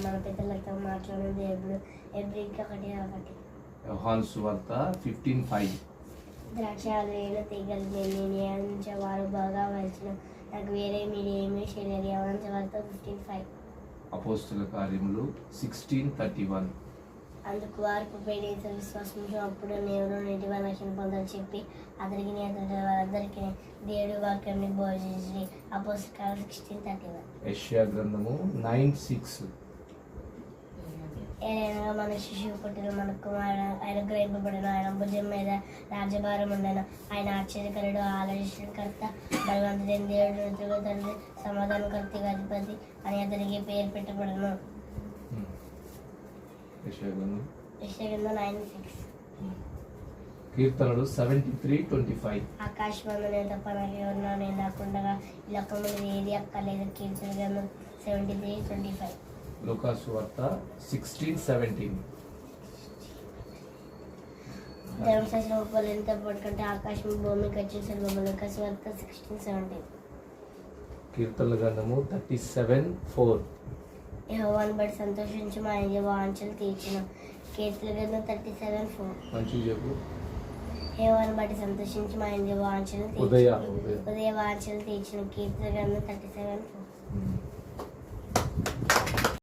మన పెద్దలతో మాట్లాడేది ఎప్పుడు ఒకటి యోహాను సువార్త 15:5. ద్రాక్షాలు వేలు తీగలు నేను వారు బాగా వచ్చిన నాకు వేరే మీరు ఏమీ చేయలేదు. యోహాను సువార్త 15:5. అపోస్తుల కార్యములు 16:31. అందుకు వారు ఉపయోగించే విశ్వాసం అప్పుడు నేను నీటి రక్షణ పొందని చెప్పి అతనికి వారందరికీ దేవుడి వాక్యాన్ని బోధించి. అపోస్తుల కార్యం 16:31. యెషయా గ్రంథము 9:6. ఏదైనా మన శిశువు పుట్టిన మన కుమారుడు ఆయన గ్రహింపబడిన ఆయన భుజం మీద రాజ్యభారం ఉండను. ఆయన ఆశ్చర్యకరుడు ఆలోచనకర్త బలవంతుడైన దేవుడు తండ్రి సమాధానకర్త అధిపతి అని అతనికి పేరు పెట్టబడను. యెషయా 9:6. కీర్తనలు 73:25. ఆకాశంలో నేను తప్ప నాకు ఎవరున్నా నేను నాకుండగా ఈ లోకంలో ఏది అక్కర్లేదు. కీర్తన గ్రంథం 73:25. లూకాసు సువార్త 16:17. ధర్మశాస్త్రం ఒప్పుకోలు ఎంత పడుకుంటే ఆకాశం భూమికి వచ్చేసరి లూకాసు సువార్త 16:17. కీర్తనల గ్రంథము 37:4. యెహోవాను బట్టి సంతోషించి మా ఆయన వాంఛలు తీర్చిన. కీర్తన గ్రంథం 37:4. మంచిగా చెప్పు. యెహోవాను బట్టి సంతోషించి మా ఆయన వాంఛలు ఉదయ వాంఛలు తీర్చిన. కీర్తన గ్రంథం 37:4.